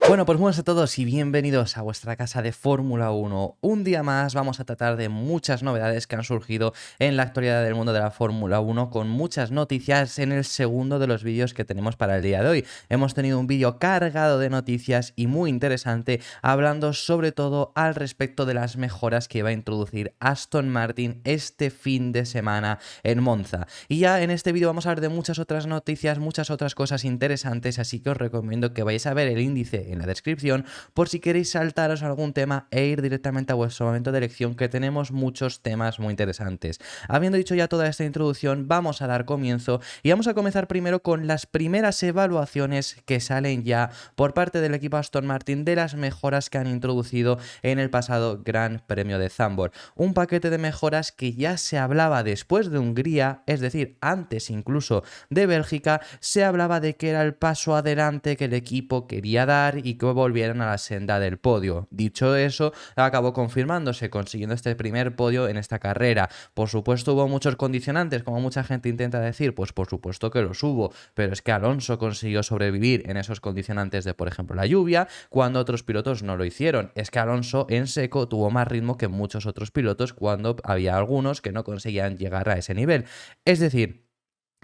Bueno, pues buenos a todos y bienvenidos a vuestra casa de Fórmula 1. Un día más vamos a tratar de muchas novedades que han surgido en la actualidad del mundo de la Fórmula 1, con muchas noticias en el segundo de los vídeos que tenemos para el día de hoy. Hemos tenido un vídeo cargado de noticias y muy interesante, hablando sobre todo al respecto de las mejoras que va a introducir Aston Martin este fin de semana en Monza. Y ya en este vídeo vamos a hablar de muchas otras noticias, muchas otras cosas interesantes, así que os recomiendo que vayáis a ver el índice en la descripción por si queréis saltaros algún tema e ir directamente a vuestro momento de elección, que tenemos muchos temas muy interesantes. Habiendo dicho ya toda esta introducción, vamos a dar comienzo y vamos a comenzar primero con las primeras evaluaciones que salen ya por parte del equipo Aston Martin de las mejoras que han introducido en el pasado Gran Premio de Zandvoort. Un paquete de mejoras que ya se hablaba después de Hungría, es decir, antes incluso de Bélgica, se hablaba de que era el paso adelante que el equipo quería dar y que volvieran a la senda del podio. Dicho eso, acabó confirmándose, consiguiendo este primer podio en esta carrera. Por supuesto hubo muchos condicionantes, como mucha gente intenta decir, pues por supuesto que los hubo, pero es que Alonso consiguió sobrevivir en esos condicionantes de, por ejemplo, la lluvia, cuando otros pilotos no lo hicieron. Es que Alonso en seco tuvo más ritmo que muchos otros pilotos cuando había algunos que no conseguían llegar a ese nivel. Es decir,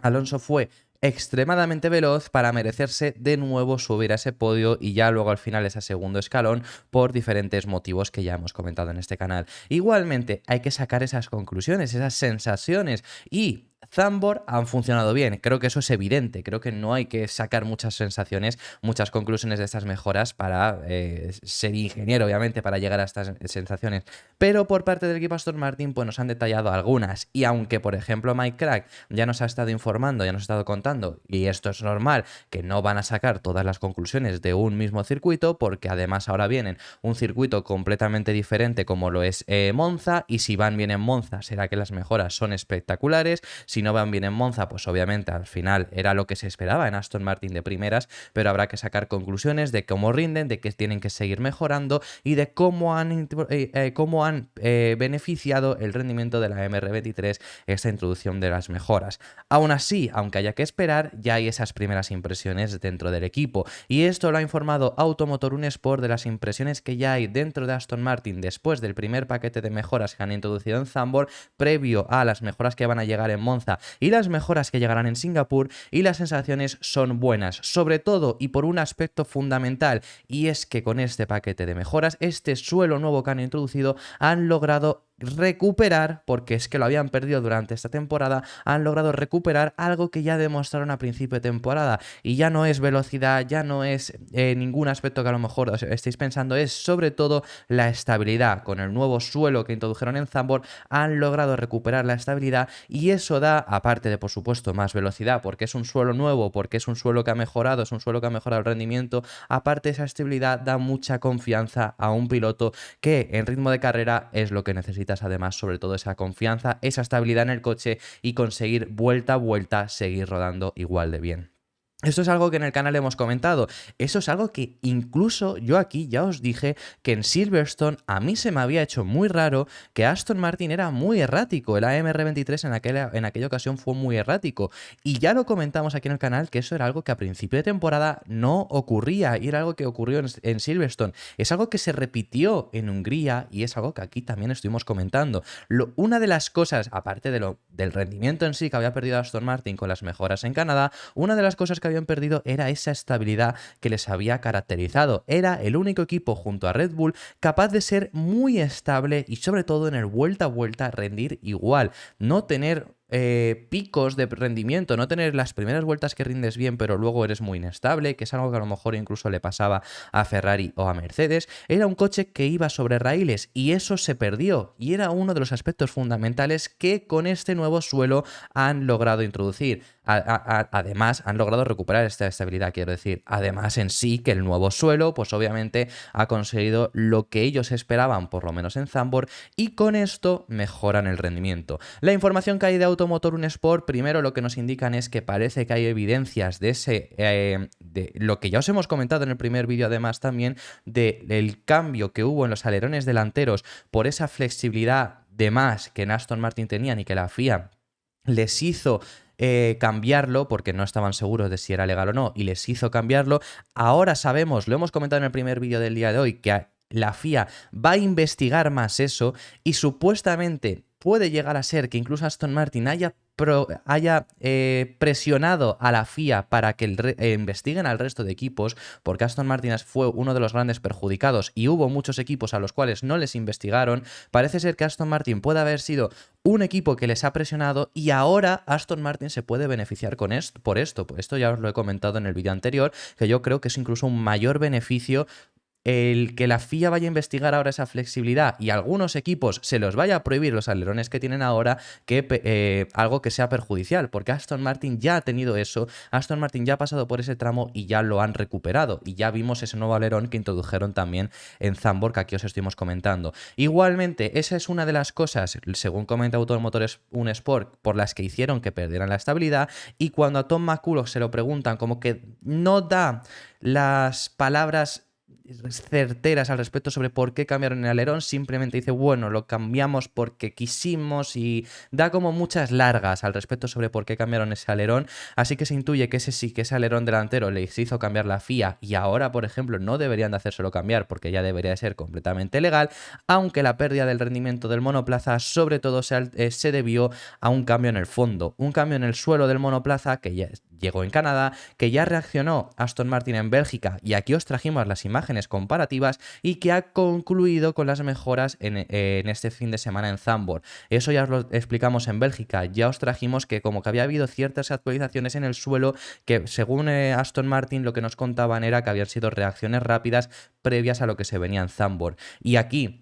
Alonso fue extremadamente veloz para merecerse de nuevo subir a ese podio y ya luego al final ese segundo escalón, por diferentes motivos que ya hemos comentado en este canal. Igualmente hay que sacar esas conclusiones, esas sensaciones, y Zandvoort han funcionado bien. Creo que eso es evidente. Creo que no hay que sacar muchas sensaciones, muchas conclusiones de estas mejoras para ser ingeniero, obviamente, para llegar a estas sensaciones. Pero por parte del equipo Aston Martin, pues nos han detallado algunas. Y aunque, por ejemplo, Mike Crack ya nos ha estado informando, ya nos ha estado contando, y esto es normal, que no van a sacar todas las conclusiones de un mismo circuito, porque además ahora vienen un circuito completamente diferente como lo es Monza, y si van bien en Monza será que las mejoras son espectaculares. Si no van bien en Monza, pues obviamente al final era lo que se esperaba en Aston Martin de primeras, pero habrá que sacar conclusiones de cómo rinden, de que tienen que seguir mejorando y de cómo han beneficiado el rendimiento de la MR23 esta introducción de las mejoras. Aún así, aunque haya que esperar, ya hay esas primeras impresiones dentro del equipo, y esto lo ha informado Automotor Un Sport de las impresiones que ya hay dentro de Aston Martin después del primer paquete de mejoras que han introducido en Zandvoort, previo a las mejoras que van a llegar en Monza y las mejoras que llegarán en Singapur, y las sensaciones son buenas, sobre todo y por un aspecto fundamental, y es que con este paquete de mejoras, este suelo nuevo que han introducido, han logrado recuperar, porque es que lo habían perdido durante esta temporada, han logrado recuperar algo que ya demostraron a principio de temporada, y ya no es velocidad, ya no es ningún aspecto que a lo mejor os estéis pensando, es sobre todo la estabilidad. Con el nuevo suelo que introdujeron en Zandvoort han logrado recuperar la estabilidad, y eso da, aparte de por supuesto más velocidad, porque es un suelo nuevo, porque es un suelo que ha mejorado, es un suelo que ha mejorado el rendimiento, aparte de esa estabilidad da mucha confianza a un piloto que en ritmo de carrera es lo que necesita. Además, sobre todo esa confianza, esa estabilidad en el coche y conseguir vuelta a vuelta seguir rodando igual de bien. Esto es algo que en el canal hemos comentado. Eso es algo que incluso yo aquí ya os dije que en Silverstone a mí se me había hecho muy raro, que Aston Martin era muy errático. El AMR23 en aquella ocasión fue muy errático. Y ya lo comentamos aquí en el canal, que eso era algo que a principio de temporada no ocurría, y era algo que ocurrió en Silverstone. Es algo que se repitió en Hungría y es algo que aquí también estuvimos comentando. Una de las cosas, aparte del rendimiento en sí que había perdido Aston Martin con las mejoras en Canadá, una de las cosas que habían perdido era esa estabilidad que les había caracterizado. Era el único equipo junto a Red Bull capaz de ser muy estable y sobre todo en el vuelta a vuelta rendir igual, no tener picos de rendimiento, no tener las primeras vueltas que rindes bien pero luego eres muy inestable, que es algo que a lo mejor incluso le pasaba a Ferrari o a Mercedes. Era un coche que iba sobre raíles y eso se perdió, y era uno de los aspectos fundamentales que con este nuevo suelo han logrado introducir. Además han logrado recuperar esta estabilidad, quiero decir. Además en sí que el nuevo suelo pues obviamente ha conseguido lo que ellos esperaban, por lo menos en Zandvoort, y con esto mejoran el rendimiento. La información que hay de Automotor Un Sport, primero lo que nos indican es que parece que hay evidencias de lo que ya os hemos comentado en el primer vídeo, además también del cambio que hubo en los alerones delanteros por esa flexibilidad de más que en Aston Martin tenían y que la FIA les hizo cambiarlo porque no estaban seguros de si era legal o no y les hizo cambiarlo. Ahora sabemos, lo hemos comentado en el primer vídeo del día de hoy, que la FIA va a investigar más eso y supuestamente puede llegar a ser que incluso Aston Martin haya presionado a la FIA para que investiguen al resto de equipos, porque Aston Martin fue uno de los grandes perjudicados y hubo muchos equipos a los cuales no les investigaron. Parece ser que Aston Martin puede haber sido un equipo que les ha presionado y ahora Aston Martin se puede beneficiar por esto. Esto ya os lo he comentado en el vídeo anterior, que yo creo que es incluso un mayor beneficio el que la FIA vaya a investigar ahora esa flexibilidad y algunos equipos se los vaya a prohibir los alerones que tienen ahora, que algo que sea perjudicial, porque Aston Martin ya ha tenido eso, Aston Martin ya ha pasado por ese tramo y ya lo han recuperado, y ya vimos ese nuevo alerón que introdujeron también en Zandvoort, que aquí os estuvimos comentando. Igualmente, esa es una de las cosas, según comenta Automotores Un Sport, por las que hicieron que perdieran la estabilidad, y cuando a Tom McCulloch se lo preguntan, como que no da las palabras certeras al respecto sobre por qué cambiaron el alerón, simplemente dice, bueno, lo cambiamos porque quisimos, y da como muchas largas al respecto sobre por qué cambiaron ese alerón, así que se intuye que ese alerón delantero les hizo cambiar la FIA y ahora, por ejemplo, no deberían de hacérselo cambiar porque ya debería de ser completamente legal, aunque la pérdida del rendimiento del monoplaza sobre todo se debió a un cambio en el fondo, un cambio en el suelo del monoplaza que ya llegó en Canadá, que ya reaccionó Aston Martin en Bélgica, y aquí os trajimos las imágenes comparativas, y que ha concluido con las mejoras en este fin de semana en Zandvoort. Eso ya os lo explicamos en Bélgica, ya os trajimos que como que había habido ciertas actualizaciones en el suelo que según Aston Martin lo que nos contaban era que habían sido reacciones rápidas previas a lo que se venía en Zandvoort. Y aquí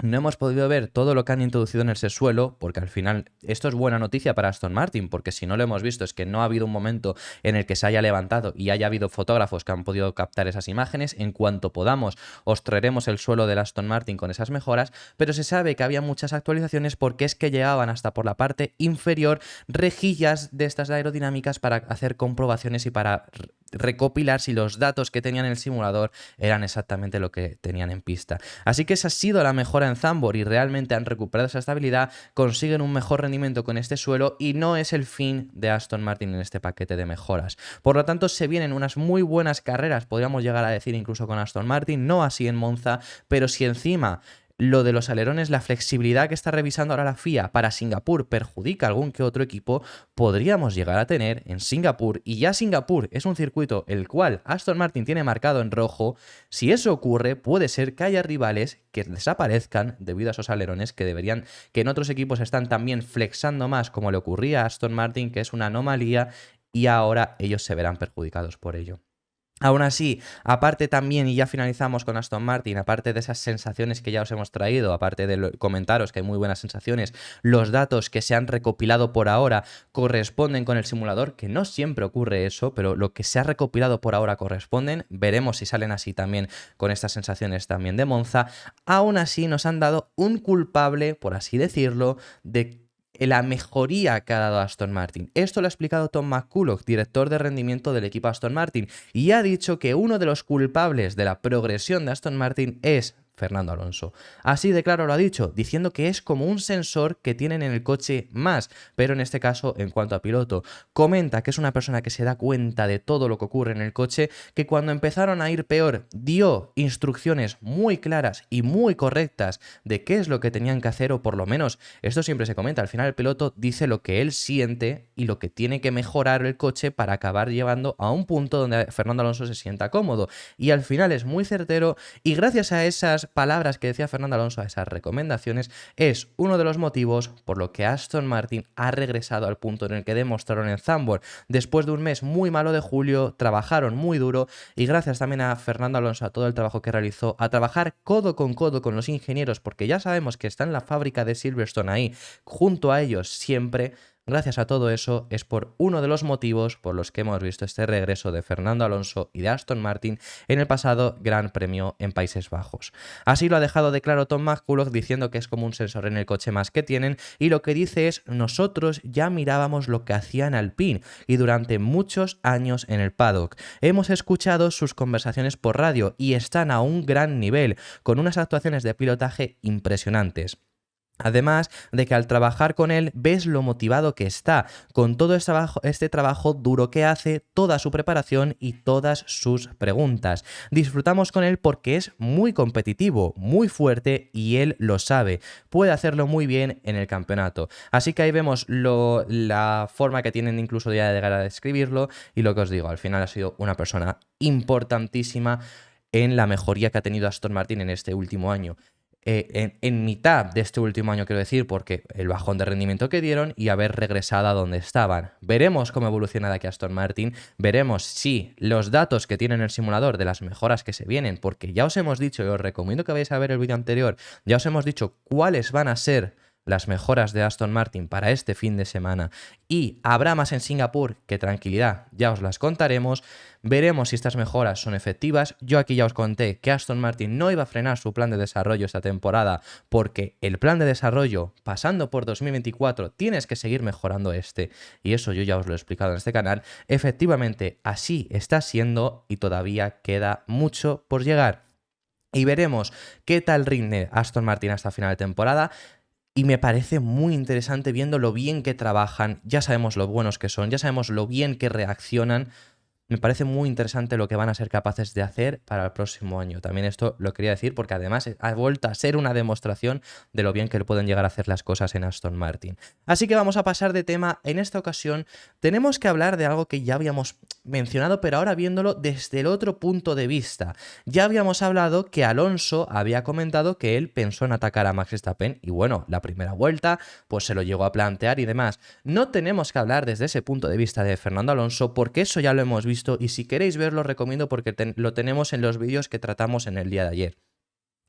no hemos podido ver todo lo que han introducido en ese suelo, porque al final esto es buena noticia para Aston Martin, porque si no lo hemos visto es que no ha habido un momento en el que se haya levantado y haya habido fotógrafos que han podido captar esas imágenes. En cuanto podamos os traeremos el suelo del Aston Martin con esas mejoras, pero se sabe que había muchas actualizaciones porque es que llegaban hasta por la parte inferior rejillas de estas aerodinámicas para hacer comprobaciones y para recopilar si los datos que tenían en el simulador eran exactamente lo que tenían en pista. Así que esa ha sido la mejora en Zandvoort y realmente han recuperado esa estabilidad, consiguen un mejor rendimiento con este suelo y no es el fin de Aston Martin en este paquete de mejoras. Por lo tanto, se vienen unas muy buenas carreras, podríamos llegar a decir incluso con Aston Martin, no así en Monza, pero si encima lo de los alerones, la flexibilidad que está revisando ahora la FIA para Singapur perjudica a algún que otro equipo, podríamos llegar a tener en Singapur, y ya Singapur es un circuito el cual Aston Martin tiene marcado en rojo. Si eso ocurre, puede ser que haya rivales que desaparezcan debido a esos alerones que en otros equipos están también flexando más, como le ocurría a Aston Martin, que es una anomalía, y ahora ellos se verán perjudicados por ello. Aún así, aparte también, y ya finalizamos con Aston Martin, aparte de esas sensaciones que ya os hemos traído, aparte de comentaros que hay muy buenas sensaciones, los datos que se han recopilado por ahora corresponden con el simulador, que no siempre ocurre eso, pero lo que se ha recopilado por ahora corresponden. Veremos si salen así también con estas sensaciones también de Monza. Aún así, nos han dado un culpable, por así decirlo, de la mejoría que ha dado Aston Martin. Esto lo ha explicado Tom McCulloch, director de rendimiento del equipo Aston Martin, y ha dicho que uno de los culpables de la progresión de Aston Martin es Fernando Alonso. Así de claro lo ha dicho, diciendo que es como un sensor que tienen en el coche más, pero en este caso en cuanto a piloto. Comenta que es una persona que se da cuenta de todo lo que ocurre en el coche, que cuando empezaron a ir peor dio instrucciones muy claras y muy correctas de qué es lo que tenían que hacer, o por lo menos esto siempre se comenta, al final el piloto dice lo que él siente y lo que tiene que mejorar el coche para acabar llevando a un punto donde Fernando Alonso se sienta cómodo, y al final es muy certero, y gracias a esas palabras que decía Fernando Alonso, a esas recomendaciones, es uno de los motivos por lo que Aston Martin ha regresado al punto en el que demostraron en Zandvoort. Después de un mes muy malo de julio, trabajaron muy duro, y gracias también a Fernando Alonso, a todo el trabajo que realizó, a trabajar codo con los ingenieros, porque ya sabemos que está en la fábrica de Silverstone ahí, junto a ellos siempre. Gracias a todo eso es por uno de los motivos por los que hemos visto este regreso de Fernando Alonso y de Aston Martin en el pasado Gran Premio en Países Bajos. Así lo ha dejado de claro Tom McCulloch, diciendo que es como un sensor en el coche más que tienen, y lo que dice es: nosotros ya mirábamos lo que hacían Alpine y durante muchos años en el paddock. Hemos escuchado sus conversaciones por radio y están a un gran nivel, con unas actuaciones de pilotaje impresionantes. Además de que al trabajar con él ves lo motivado que está, con todo este trabajo duro que hace, toda su preparación y todas sus preguntas. Disfrutamos con él porque es muy competitivo, muy fuerte y él lo sabe. Puede hacerlo muy bien en el campeonato. Así que ahí vemos la forma que tienen incluso ya de llegar a describirlo y lo que os digo, al final ha sido una persona importantísima en la mejoría que ha tenido Aston Martin en este último año. En mitad de este último año, quiero decir, porque el bajón de rendimiento que dieron y haber regresado a donde estaban. Veremos cómo evoluciona de aquí Aston Martin, veremos si los datos que tiene en el simulador de las mejoras que se vienen, porque ya os hemos dicho, y os recomiendo que vayáis a ver el vídeo anterior, ya os hemos dicho cuáles van a ser las mejoras de Aston Martin para este fin de semana y habrá más en Singapur, que tranquilidad, ya os las contaremos, veremos si estas mejoras son efectivas. Yo aquí ya os conté que Aston Martin no iba a frenar su plan de desarrollo esta temporada porque el plan de desarrollo, pasando por 2024, tienes que seguir mejorando y eso yo ya os lo he explicado en este canal. Efectivamente, así está siendo y todavía queda mucho por llegar. Y veremos qué tal rinde Aston Martin hasta final de temporada. Y me parece muy interesante viendo lo bien que trabajan, ya sabemos lo buenos que son, ya sabemos lo bien que reaccionan. Me parece muy interesante lo que van a ser capaces de hacer para el próximo año. También esto lo quería decir porque además ha vuelto a ser una demostración de lo bien que pueden llegar a hacer las cosas en Aston Martin. Así que vamos a pasar de tema. En esta ocasión tenemos que hablar de algo que ya habíamos mencionado, pero ahora viéndolo desde el otro punto de vista. Ya habíamos hablado que Alonso había comentado que él pensó en atacar a Max Verstappen y bueno, la primera vuelta pues se lo llegó a plantear y demás. No tenemos que hablar desde ese punto de vista de Fernando Alonso porque eso ya lo hemos visto. Y si queréis verlo, os recomiendo porque lo tenemos en los vídeos que tratamos en el día de ayer.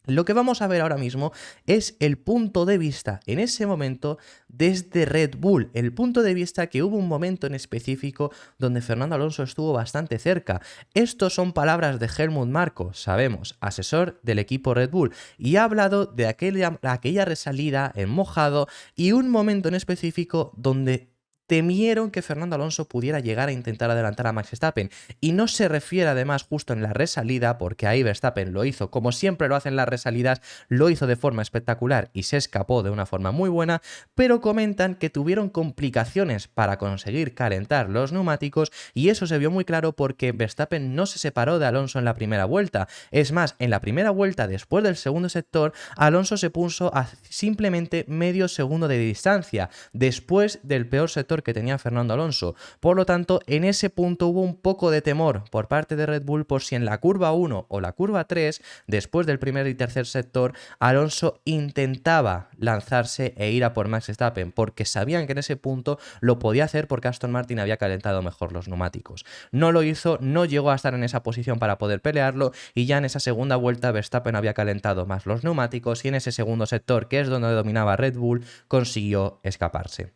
Lo que vamos a ver ahora mismo es el punto de vista en ese momento desde Red Bull, el punto de vista que hubo un momento en específico donde Fernando Alonso estuvo bastante cerca. Estos son palabras de Helmut Marko, sabemos, asesor del equipo Red Bull, y ha hablado de aquella resalida en mojado y un momento en específico donde temieron que Fernando Alonso pudiera llegar a intentar adelantar a Max Verstappen. Y no se refiere además justo en la resalida, porque ahí Verstappen lo hizo, como siempre lo hacen las resalidas, lo hizo de forma espectacular y se escapó de una forma muy buena, pero comentan que tuvieron complicaciones para conseguir calentar los neumáticos y eso se vio muy claro porque Verstappen no se separó de Alonso en la primera vuelta. Es más, en la primera vuelta, después del segundo sector, Alonso se puso a simplemente medio segundo de distancia, después del peor sector que tenía Fernando Alonso. Por lo tanto, en ese punto hubo un poco de temor por parte de Red Bull por si en la curva 1 o la curva 3, después del primer y tercer sector, Alonso intentaba lanzarse e ir a por Max Verstappen, porque sabían que en ese punto lo podía hacer porque Aston Martin había calentado mejor los neumáticos. No lo hizo, no llegó a estar en esa posición para poder pelearlo y ya en esa segunda vuelta Verstappen había calentado más los neumáticos y en ese segundo sector, que es donde dominaba Red Bull, consiguió escaparse.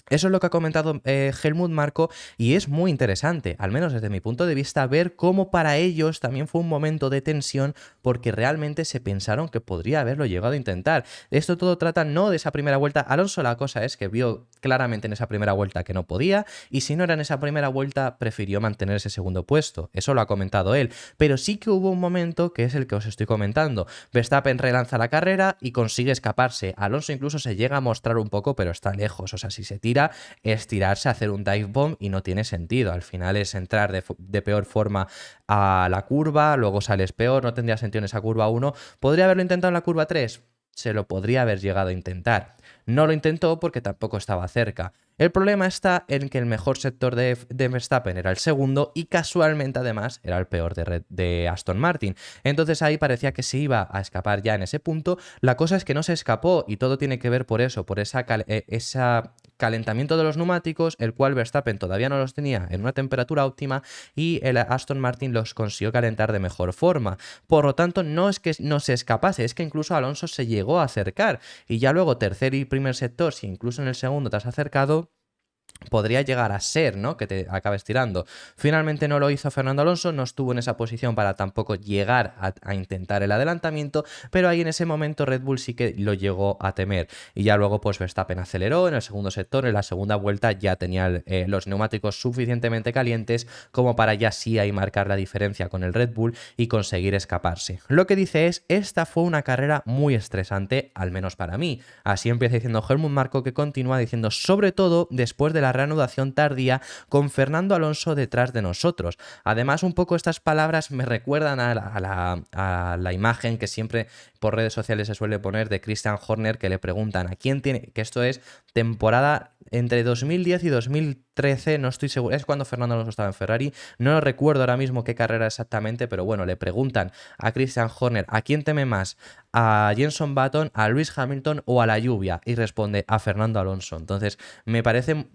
Eso es lo que ha comentado Helmut Marko y es muy interesante, al menos desde mi punto de vista, ver cómo para ellos también fue un momento de tensión porque realmente se pensaron que podría haberlo llegado a intentar. Esto todo trata no de esa primera vuelta. Alonso la cosa es que vio claramente en esa primera vuelta que no podía y si no era en esa primera vuelta prefirió mantener ese segundo puesto. Eso lo ha comentado él. Pero sí que hubo un momento que es el que os estoy comentando. Verstappen relanza la carrera y consigue escaparse. Alonso incluso se llega a mostrar un poco, pero está lejos. O sea, si se tira es tirarse a hacer un dive bomb y no tiene sentido. Al final es entrar de peor forma a la curva, luego sales peor, no tendría sentido en esa curva 1. ¿Podría haberlo intentado en la curva 3? Se lo podría haber llegado a intentar. No lo intentó porque tampoco estaba cerca. El problema está en que el mejor sector de Verstappen era el segundo y casualmente además era el peor de Aston Martin. Entonces ahí parecía que se iba a escapar ya en ese punto. La cosa es que no se escapó y todo tiene que ver por eso, por esa calentamiento de los neumáticos, el cual Verstappen todavía no los tenía en una temperatura óptima y el Aston Martin los consiguió calentar de mejor forma. Por lo tanto, no es que no se escapase, es que incluso Alonso se llegó a acercar y ya luego tercer y primer sector, si incluso en el segundo te has acercado, podría llegar a ser, ¿no? Que te acabes tirando. Finalmente no lo hizo Fernando Alonso, no estuvo en esa posición para tampoco llegar a intentar el adelantamiento, pero ahí en ese momento Red Bull sí que lo llegó a temer. Y ya luego pues Verstappen aceleró en el segundo sector, en la segunda vuelta ya tenía los neumáticos suficientemente calientes como para ya sí ahí marcar la diferencia con el Red Bull y conseguir escaparse. Lo que dice es, esta fue una carrera muy estresante, al menos para mí. Así empieza diciendo Helmut Marko, que continúa diciendo, sobre todo después de la reanudación tardía con Fernando Alonso detrás de nosotros. Además, un poco estas palabras me recuerdan a la imagen que siempre por redes sociales se suele poner de Christian Horner, que le preguntan a quién tiene, que esto es temporada entre 2010 y 2013, no estoy seguro, es cuando Fernando Alonso estaba en Ferrari, no lo recuerdo ahora mismo qué carrera exactamente, pero bueno, le preguntan a Christian Horner, ¿a quién teme más? ¿A Jenson Button, a Lewis Hamilton o a la lluvia? Y responde a Fernando Alonso. Entonces, me parece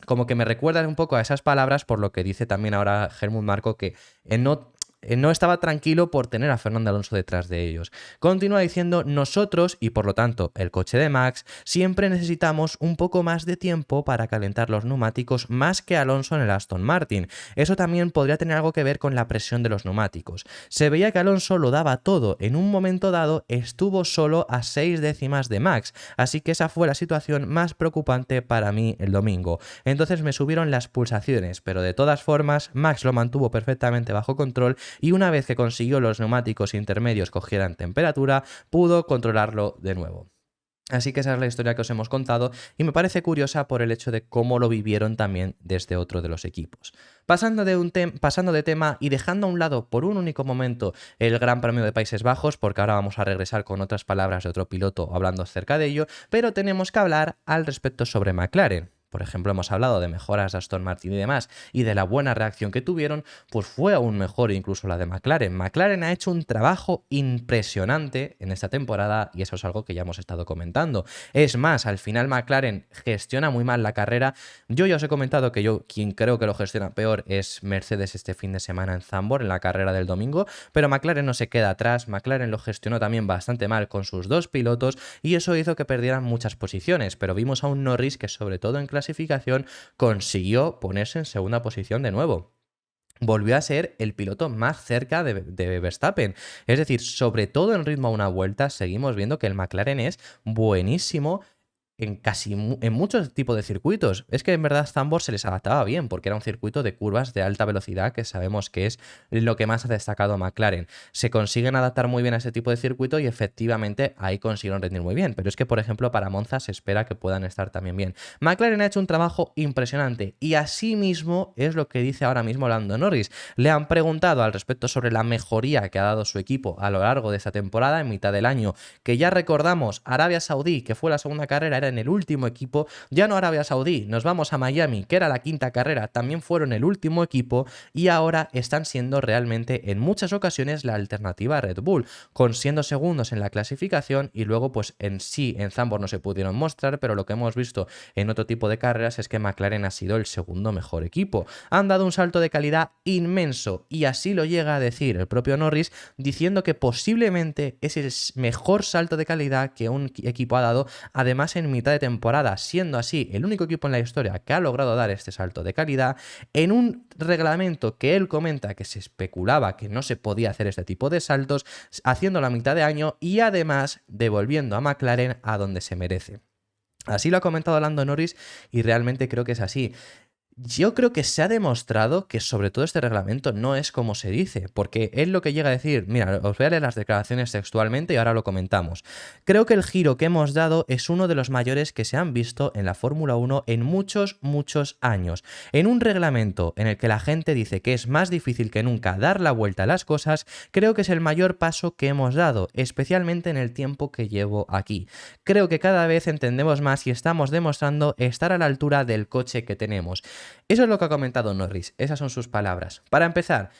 como que me recuerdan un poco a esas palabras, por lo que dice también ahora Helmut Marko, que no estaba tranquilo por tener a Fernando Alonso detrás de ellos. Continúa diciendo, nosotros, y por lo tanto el coche de Max, siempre necesitamos un poco más de tiempo para calentar los neumáticos más que Alonso en el Aston Martin. Eso también podría tener algo que ver con la presión de los neumáticos. Se veía que Alonso lo daba todo, en un momento dado estuvo solo a 6 décimas de Max, así que esa fue la situación más preocupante para mí el domingo. Entonces me subieron las pulsaciones, pero de todas formas Max lo mantuvo perfectamente bajo control y una vez que consiguió los neumáticos intermedios cogieran temperatura, pudo controlarlo de nuevo. Así que esa es la historia que os hemos contado y me parece curiosa por el hecho de cómo lo vivieron también desde otro de los equipos. Pasando de tema y dejando a un lado por un único momento el Gran Premio de Países Bajos, porque ahora vamos a regresar con otras palabras de otro piloto hablando acerca de ello, pero tenemos que hablar al respecto sobre McLaren. Por ejemplo, hemos hablado de mejoras de Aston Martin y demás, y de la buena reacción que tuvieron, pues fue aún mejor incluso la de McLaren. McLaren ha hecho un trabajo impresionante en esta temporada y eso es algo que ya hemos estado comentando. Es más, al final McLaren gestiona muy mal la carrera. Yo ya os he comentado que quien creo que lo gestiona peor es Mercedes este fin de semana en Zandvoort, en la carrera del domingo, pero McLaren no se queda atrás. McLaren lo gestionó también bastante mal con sus dos pilotos y eso hizo que perdieran muchas posiciones, pero vimos a un Norris que sobre todo en clasificación consiguió ponerse en segunda posición de nuevo. Volvió a ser el piloto más cerca de Verstappen. Es decir, sobre todo en ritmo a una vuelta, seguimos viendo que el McLaren es buenísimo en muchos tipos de circuitos. Es que en verdad Zandvoort se les adaptaba bien porque era un circuito de curvas de alta velocidad que sabemos que es lo que más ha destacado McLaren. Se consiguen adaptar muy bien a ese tipo de circuito y efectivamente ahí consiguieron rendir muy bien, pero es que por ejemplo para Monza se espera que puedan estar también bien. McLaren ha hecho un trabajo impresionante y así mismo es lo que dice ahora mismo Lando Norris. Le han preguntado al respecto sobre la mejoría que ha dado su equipo a lo largo de esta temporada en mitad del año, que ya recordamos Arabia Saudí, que fue la segunda carrera, en el último equipo, ya no Arabia Saudí, nos vamos a Miami, que era la quinta carrera, también fueron el último equipo y ahora están siendo realmente en muchas ocasiones la alternativa a Red Bull, con siendo segundos en la clasificación y luego pues en Zandvoort no se pudieron mostrar, pero lo que hemos visto en otro tipo de carreras es que McLaren ha sido el segundo mejor equipo. Han dado un salto de calidad inmenso y así lo llega a decir el propio Norris, diciendo que posiblemente es el mejor salto de calidad que un equipo ha dado, además en mitad de temporada, siendo así el único equipo en la historia que ha logrado dar este salto de calidad en un reglamento que él comenta que se especulaba que no se podía hacer este tipo de saltos, haciendo la mitad de año y además devolviendo a McLaren a donde se merece. Así lo ha comentado Lando Norris y realmente creo que es así. Yo creo que se ha demostrado que sobre todo este reglamento no es como se dice, porque él lo que llega a decir, mira, os voy a leer las declaraciones textualmente y ahora lo comentamos. Creo que el giro que hemos dado es uno de los mayores que se han visto en la Fórmula 1 en muchos, muchos años. En un reglamento en el que la gente dice que es más difícil que nunca dar la vuelta a las cosas, creo que es el mayor paso que hemos dado, especialmente en el tiempo que llevo aquí. Creo que cada vez entendemos más y estamos demostrando estar a la altura del coche que tenemos. Eso es lo que ha comentado Norris, esas son sus palabras. Para empezar,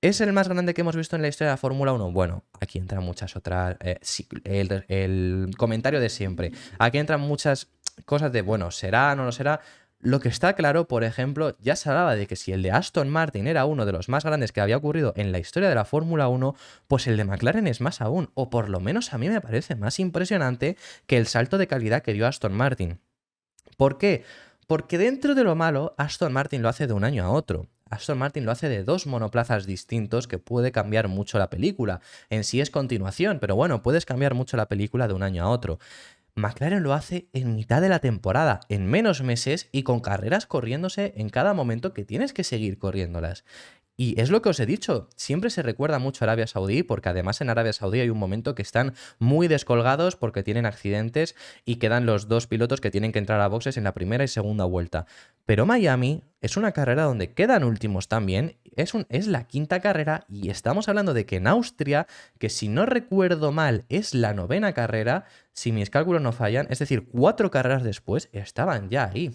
¿es el más grande que hemos visto en la historia de la Fórmula 1? Bueno, aquí entran muchas otras... el comentario de siempre. Aquí entran muchas cosas de, bueno, ¿será, no lo será? Lo que está claro, por ejemplo, ya se hablaba de que si el de Aston Martin era uno de los más grandes que había ocurrido en la historia de la Fórmula 1, pues el de McLaren es más aún, o por lo menos a mí me parece más impresionante que el salto de calidad que dio Aston Martin. ¿Por qué? Porque dentro de lo malo, Aston Martin lo hace de un año a otro. Aston Martin lo hace de dos monoplazas distintos que puede cambiar mucho la película. En sí es continuación, pero bueno, puedes cambiar mucho la película de un año a otro. McLaren lo hace en mitad de la temporada, en menos meses y con carreras corriéndose en cada momento que tienes que seguir corriéndolas. Y es lo que os he dicho, siempre se recuerda mucho a Arabia Saudí, porque además en Arabia Saudí hay un momento que están muy descolgados porque tienen accidentes y quedan los dos pilotos que tienen que entrar a boxes en la primera y segunda vuelta. Pero Miami es una carrera donde quedan últimos también, es la quinta carrera y estamos hablando de que en Austria, que si no recuerdo mal es la novena carrera, si mis cálculos no fallan, es decir, 4 carreras después estaban ya ahí.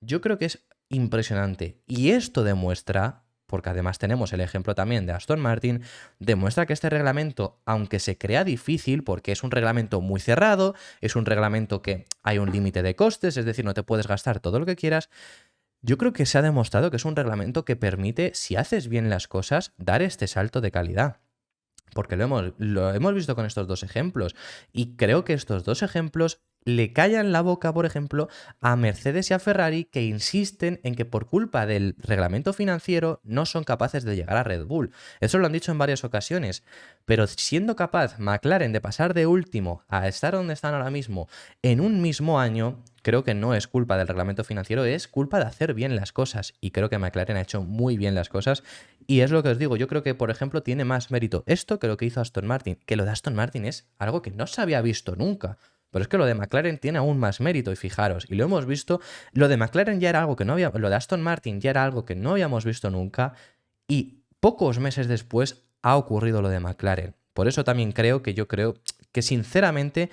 Yo creo que es impresionante y esto demuestra, porque además tenemos el ejemplo también de Aston Martin, demuestra que este reglamento, aunque se crea difícil porque es un reglamento muy cerrado, es un reglamento que hay un límite de costes, es decir, no te puedes gastar todo lo que quieras, yo creo que se ha demostrado que es un reglamento que permite, si haces bien las cosas, dar este salto de calidad. Porque lo hemos visto con estos dos ejemplos. Y creo que estos dos ejemplos le callan la boca, por ejemplo, a Mercedes y a Ferrari, que insisten en que por culpa del reglamento financiero no son capaces de llegar a Red Bull. Eso lo han dicho en varias ocasiones. Pero siendo capaz McLaren de pasar de último a estar donde están ahora mismo en un mismo año, creo que no es culpa del reglamento financiero, es culpa de hacer bien las cosas. Y creo que McLaren ha hecho muy bien las cosas. Y es lo que os digo, yo creo que, por ejemplo, tiene más mérito esto que lo que hizo Aston Martin. Que lo de Aston Martin es algo que no se había visto nunca. Pero es que lo de McLaren tiene aún más mérito, y fijaros, y lo hemos visto, lo de McLaren ya era algo que no había, lo de Aston Martin ya era algo que no habíamos visto nunca, y pocos meses después ha ocurrido lo de McLaren. Por eso también creo que sinceramente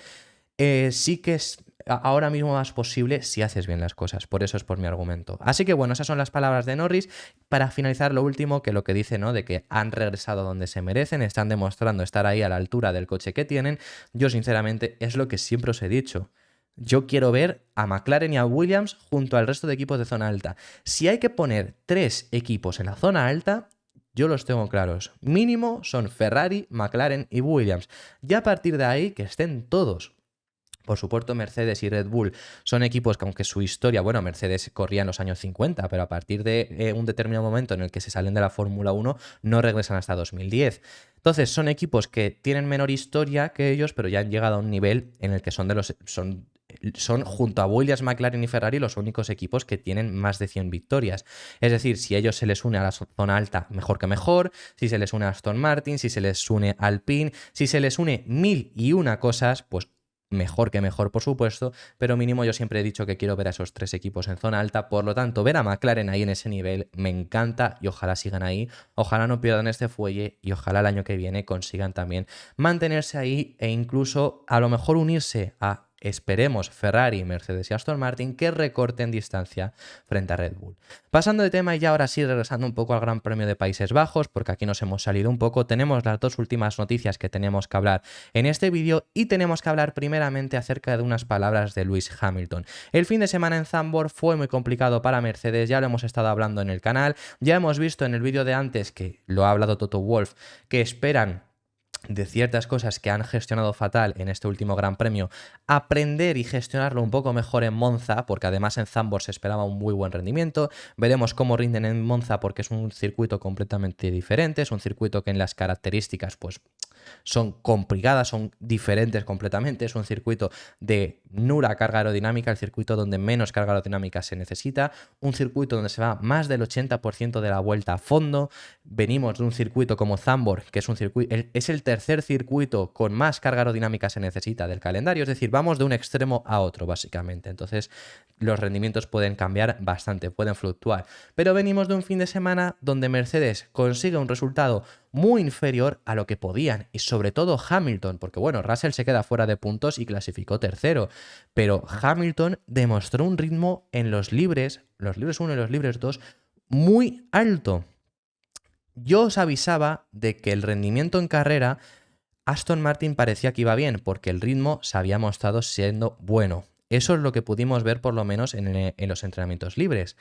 sí que es ahora mismo más posible si haces bien las cosas. Por eso es por mi argumento. Así que bueno, esas son las palabras de Norris. Para finalizar, lo último, que lo que dice, ¿no? De que han regresado donde se merecen, están demostrando estar ahí a la altura del coche que tienen. Yo sinceramente es lo que siempre os he dicho. Yo quiero ver a McLaren y a Williams junto al resto de equipos de zona alta. Si hay que poner 3 equipos en la zona alta, yo los tengo claros. Mínimo son Ferrari, McLaren y Williams. Ya a partir de ahí, que estén todos. Por supuesto, Mercedes y Red Bull son equipos que, aunque su historia, bueno, Mercedes corría en los años 50, pero a partir de un determinado momento en el que se salen de la Fórmula 1, no regresan hasta 2010. Entonces, son equipos que tienen menor historia que ellos, pero ya han llegado a un nivel en el que son junto a Williams, McLaren y Ferrari los únicos equipos que tienen más de 100 victorias. Es decir, si a ellos se les une a la zona alta, mejor que mejor. Si se les une a Aston Martin, si se les une a Alpine, si se les une 1001 cosas, pues mejor que mejor, por supuesto, pero mínimo yo siempre he dicho que quiero ver a esos 3 equipos en zona alta, por lo tanto, ver a McLaren ahí en ese nivel me encanta y ojalá sigan ahí, ojalá no pierdan este fuelle y ojalá el año que viene consigan también mantenerse ahí e incluso a lo mejor unirse a, esperemos, Ferrari, Mercedes y Aston Martin, que recorten distancia frente a Red Bull. Pasando de tema y ya ahora sí regresando un poco al Gran Premio de Países Bajos, porque aquí nos hemos salido un poco, tenemos las dos últimas noticias que tenemos que hablar en este vídeo y tenemos que hablar primeramente acerca de unas palabras de Lewis Hamilton. El fin de semana en Zandvoort fue muy complicado para Mercedes, ya lo hemos estado hablando en el canal, ya hemos visto en el vídeo de antes, que lo ha hablado Toto Wolff, que esperan de ciertas cosas que han gestionado fatal en este último Gran Premio, aprender y gestionarlo un poco mejor en Monza, porque además en Zandvoort se esperaba un muy buen rendimiento. Veremos cómo rinden en Monza porque es un circuito completamente diferente, es un circuito que en las características pues son complicadas, son diferentes completamente, es un circuito de nula carga aerodinámica, el circuito donde menos carga aerodinámica se necesita, un circuito donde se va más del 80% de la vuelta a fondo. Venimos de un circuito como Zandvoort, que es un circuito, es el tercer circuito con más carga aerodinámica se necesita del calendario, es decir, vamos de un extremo a otro básicamente, entonces los rendimientos pueden cambiar bastante, pueden fluctuar, pero venimos de un fin de semana donde Mercedes consigue un resultado muy inferior a lo que podían, y sobre todo Hamilton, porque bueno, Russell se queda fuera de puntos y clasificó tercero, pero Hamilton demostró un ritmo en los libres 1 y los libres 2 muy alto. Yo os avisaba de que el rendimiento en carrera, Aston Martin parecía que iba bien, porque el ritmo se había mostrado siendo bueno. Eso es lo que pudimos ver por lo menos en los entrenamientos libres.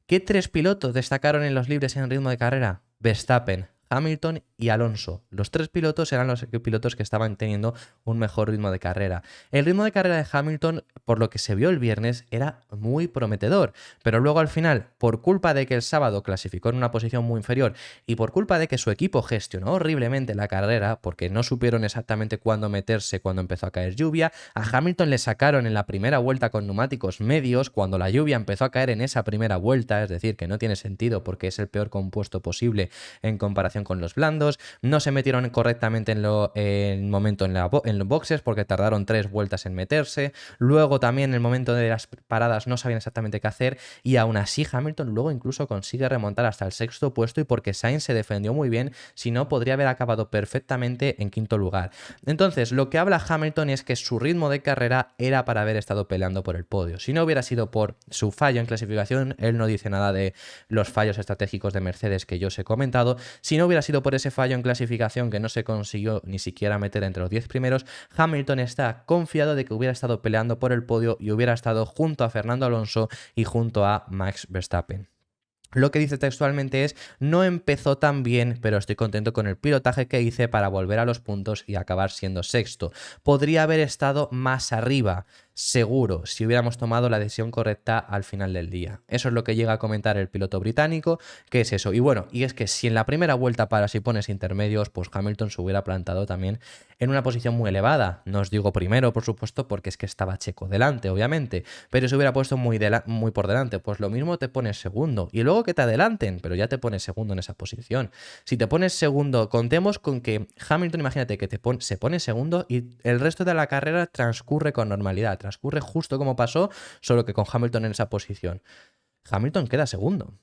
¿Qué 3 pilotos destacaron en los libres en ritmo de carrera? Verstappen, Hamilton y Alonso. Los tres pilotos eran los pilotos que estaban teniendo un mejor ritmo de carrera. El ritmo de carrera de Hamilton, por lo que se vio el viernes, era muy prometedor, pero luego al final, por culpa de que el sábado clasificó en una posición muy inferior y por culpa de que su equipo gestionó horriblemente la carrera, porque no supieron exactamente cuándo meterse cuando empezó a caer lluvia, a Hamilton le sacaron en la primera vuelta con neumáticos medios cuando la lluvia empezó a caer en esa primera vuelta, es decir, que no tiene sentido porque es el peor compuesto posible en comparación con los blandos, no se metieron correctamente en el momento en los boxes porque tardaron 3 vueltas en meterse, luego también en el momento de las paradas no sabían exactamente qué hacer y aún así Hamilton luego incluso consigue remontar hasta el sexto puesto y porque Sainz se defendió muy bien, si no podría haber acabado perfectamente en quinto lugar. Entonces lo que habla Hamilton es que su ritmo de carrera era para haber estado peleando por el podio. Si no hubiera sido por su fallo en clasificación, él no dice nada de los fallos estratégicos de Mercedes que yo os he comentado, si no hubiera sido por ese fallo en clasificación que no se consiguió ni siquiera meter entre los 10 primeros, Hamilton está confiado de que hubiera estado peleando por el podio y hubiera estado junto a Fernando Alonso y junto a Max Verstappen. Lo que dice textualmente es: no empezó tan bien, pero estoy contento con el pilotaje que hice para volver a los puntos y acabar siendo sexto. Podría haber estado más arriba, seguro, si hubiéramos tomado la decisión correcta al final del día. Eso es lo que llega a comentar el piloto británico, que es eso. Y bueno, y es que si en la primera vuelta paras y pones intermedios, pues Hamilton se hubiera plantado también en una posición muy elevada. No os digo primero, por supuesto, porque es que estaba Checo delante, obviamente, pero se hubiera puesto muy por delante. Pues lo mismo te pones segundo y luego que te adelanten, pero ya te pones segundo en esa posición. Si te pones segundo, contemos con que Hamilton, imagínate que se pone segundo y el resto de la carrera transcurre con normalidad, transcurre justo como pasó, solo que con Hamilton en esa posición. Hamilton queda segundo,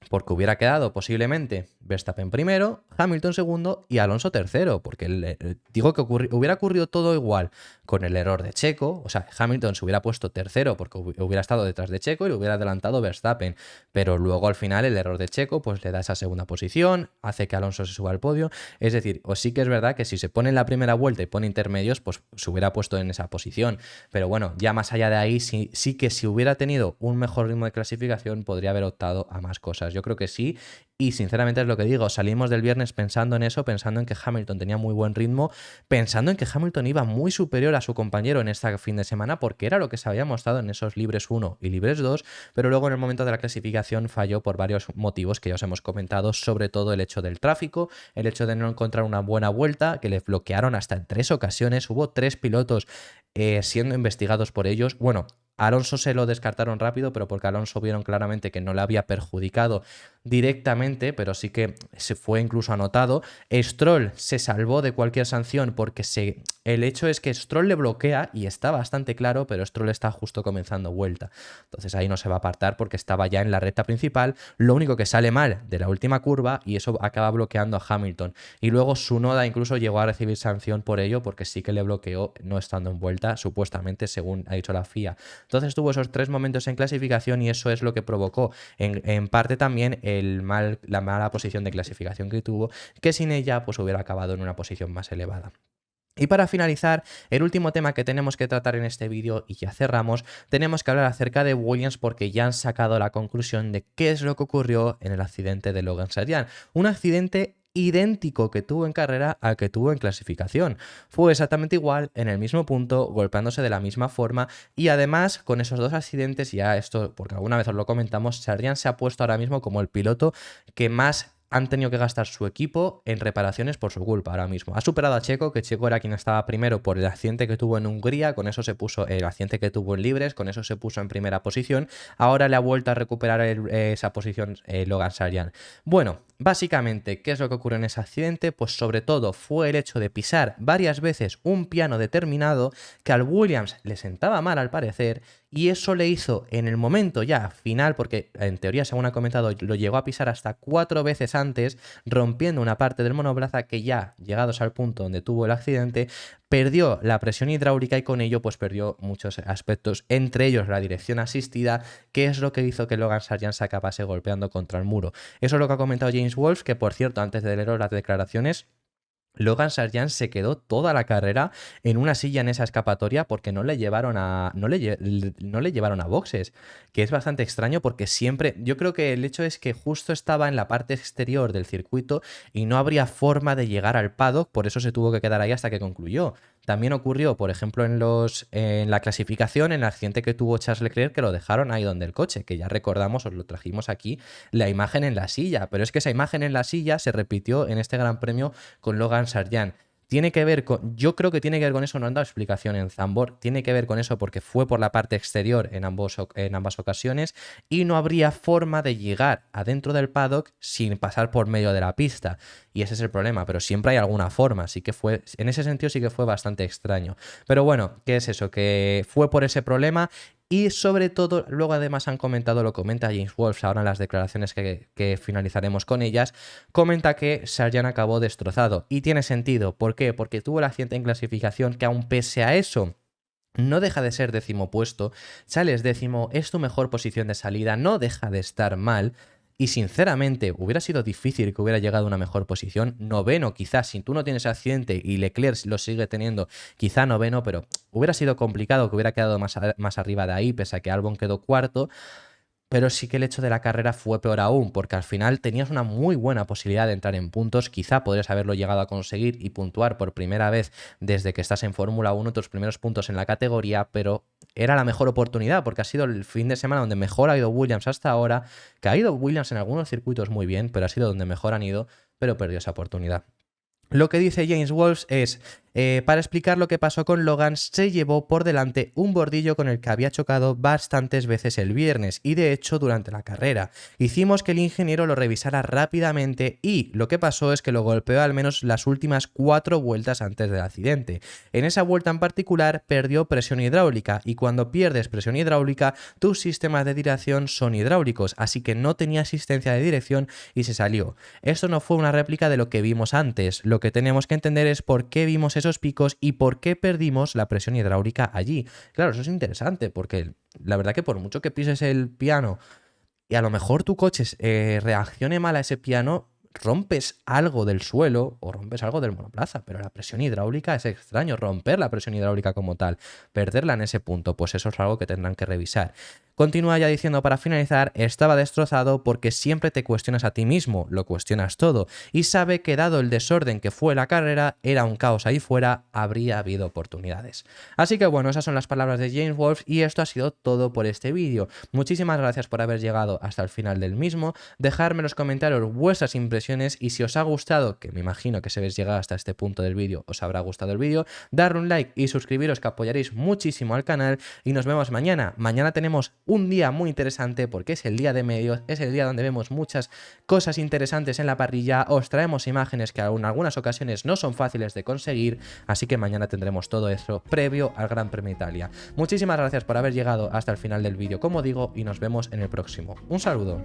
porque hubiera quedado posiblemente Verstappen primero, Hamilton segundo y Alonso tercero, porque digo que hubiera ocurrido todo igual con el error de Checo, o sea, Hamilton se hubiera puesto tercero porque hubiera estado detrás de Checo y le hubiera adelantado Verstappen, pero luego al final el error de Checo pues le da esa segunda posición, hace que Alonso se suba al podio, es decir, o sí que es verdad que si se pone en la primera vuelta y pone intermedios, pues se hubiera puesto en esa posición, pero bueno, ya más allá de ahí, sí que si hubiera tenido un mejor ritmo de clasificación podría haber optado a más cosas. Yo creo que sí, y sinceramente es lo que digo, salimos del viernes pensando en eso, pensando en que Hamilton tenía muy buen ritmo, pensando en que Hamilton iba muy superior a su compañero en este fin de semana, porque era lo que se había mostrado en esos libres 1 y libres 2, pero luego en el momento de la clasificación falló por varios motivos que ya os hemos comentado, sobre todo el hecho del tráfico, el hecho de no encontrar una buena vuelta, que le bloquearon hasta en 3 ocasiones, hubo 3 pilotos siendo investigados por ellos. Bueno, Alonso se lo descartaron rápido, pero porque Alonso vieron claramente que no le había perjudicado directamente, pero sí que se fue incluso anotado. Stroll se salvó de cualquier sanción porque el hecho es que Stroll le bloquea y está bastante claro, pero Stroll está justo comenzando vuelta. Entonces ahí no se va a apartar porque estaba ya en la recta principal. Lo único que sale mal de la última curva y eso acaba bloqueando a Hamilton. Y luego Tsunoda incluso llegó a recibir sanción por ello porque sí que le bloqueó no estando en vuelta, supuestamente, según ha dicho la FIA. Entonces tuvo esos 3 momentos en clasificación y eso es lo que provocó en parte también la mala posición de clasificación que tuvo, que sin ella pues hubiera acabado en una posición más elevada. Y para finalizar, el último tema que tenemos que tratar en este vídeo, y ya cerramos, tenemos que hablar acerca de Williams porque ya han sacado la conclusión de qué es lo que ocurrió en el accidente de Logan Sargeant. Un accidente idéntico que tuvo en carrera al que tuvo en clasificación. Fue exactamente igual, en el mismo punto, golpeándose de la misma forma y además con esos 2 accidentes, ya esto, porque alguna vez os lo comentamos, Sargeant se ha puesto ahora mismo como el piloto que más han tenido que gastar su equipo en reparaciones por su culpa ahora mismo. Ha superado a Checo, que Checo era quien estaba primero por el accidente que tuvo en Hungría, con eso se puso el accidente que tuvo en libres, con eso se puso en primera posición. Ahora le ha vuelto a recuperar esa posición Logan Sargeant. Bueno, básicamente, ¿qué es lo que ocurre en ese accidente? Pues sobre todo fue el hecho de pisar varias veces un piano determinado que al Williams le sentaba mal al parecer y eso le hizo en el momento ya final, porque en teoría, según ha comentado, lo llegó a pisar hasta 4 veces antes, rompiendo una parte del monoplaza que ya, llegados al punto donde tuvo el accidente, perdió la presión hidráulica y con ello pues perdió muchos aspectos, entre ellos la dirección asistida, que es lo que hizo que Logan Sargeant se acabase golpeando contra el muro. Eso es lo que ha comentado James Wolfe, que por cierto, antes de leeros las declaraciones, Logan Sargent se quedó toda la carrera en una silla en esa escapatoria porque no le llevaron a, no le llevaron a boxes, que es bastante extraño porque siempre, yo creo que el hecho es que justo estaba en la parte exterior del circuito y no habría forma de llegar al paddock, por eso se tuvo que quedar ahí hasta que concluyó. También ocurrió, por ejemplo, en la clasificación, en el accidente que tuvo Charles Leclerc, que lo dejaron ahí donde el coche, que ya recordamos, os lo trajimos aquí, la imagen en la silla, pero es que esa imagen en la silla se repitió en este Gran Premio con Logan Sargent. Tiene que ver con, yo creo que tiene que ver con eso, no han dado explicación en Zandvoort, tiene que ver con eso porque fue por la parte exterior en ambas ocasiones y no habría forma de llegar adentro del paddock sin pasar por medio de la pista. Y ese es el problema, pero siempre hay alguna forma, así que fue, en ese sentido sí que fue bastante extraño. Pero bueno, ¿qué es eso? Que fue por ese problema. Y sobre todo, luego además han comentado, lo comenta James Wolfe ahora en las declaraciones que finalizaremos con ellas, comenta que Sargent acabó destrozado. Y tiene sentido. ¿Por qué? Porque tuvo el accidente en clasificación que aun pese a eso no deja de ser 10º puesto, sales 10º, es tu mejor posición de salida, no deja de estar mal. Y sinceramente, hubiera sido difícil que hubiera llegado a una mejor posición. 9º, quizás, si tú no tienes accidente y Leclerc lo sigue teniendo, quizá 9º, pero hubiera sido complicado que hubiera quedado más arriba de ahí, pese a que Albon quedó 4º. Pero sí que el hecho de la carrera fue peor aún, porque al final tenías una muy buena posibilidad de entrar en puntos, quizá podrías haberlo llegado a conseguir y puntuar por primera vez desde que estás en Fórmula 1 tus primeros puntos en la categoría, pero era la mejor oportunidad, porque ha sido el fin de semana donde mejor ha ido Williams hasta ahora, que ha ido Williams en algunos circuitos muy bien, pero ha sido donde mejor han ido, pero perdió esa oportunidad. Lo que dice James Wolfe es, para explicar lo que pasó con Logan, se llevó por delante un bordillo con el que había chocado bastantes veces el viernes y de hecho durante la carrera. Hicimos que el ingeniero lo revisara rápidamente y lo que pasó es que lo golpeó al menos las últimas 4 vueltas antes del accidente. En esa vuelta en particular perdió presión hidráulica y cuando pierdes presión hidráulica tus sistemas de dirección son hidráulicos, así que no tenía asistencia de dirección y se salió. Esto no fue una réplica de lo que vimos antes, lo que tenemos que entender es por qué vimos esos picos y por qué perdimos la presión hidráulica allí. Claro, eso es interesante porque la verdad que por mucho que pises el piano y a lo mejor tu coche reaccione mal a ese piano, rompes algo del suelo o rompes algo del monoplaza, pero la presión hidráulica es extraño, romper la presión hidráulica como tal, perderla en ese punto, pues eso es algo que tendrán que revisar. Continúa ya diciendo para finalizar, estaba destrozado porque siempre te cuestionas a ti mismo, lo cuestionas todo, y sabe que dado el desorden que fue la carrera, era un caos ahí fuera, habría habido oportunidades. Así que bueno, esas son las palabras de James Wolfe y esto ha sido todo por este vídeo. Muchísimas gracias por haber llegado hasta el final del mismo, dejadme en los comentarios vuestras impresiones y si os ha gustado, que me imagino que si habéis llegado hasta este punto del vídeo os habrá gustado el vídeo, darle un like y suscribiros que apoyaréis muchísimo al canal y nos vemos mañana. Mañana tenemos un día muy interesante porque es el día de medios, es el día donde vemos muchas cosas interesantes en la parrilla, os traemos imágenes que en algunas ocasiones no son fáciles de conseguir, así que mañana tendremos todo eso previo al Gran Premio Italia. Muchísimas gracias por haber llegado hasta el final del vídeo, como digo, y nos vemos en el próximo. Un saludo.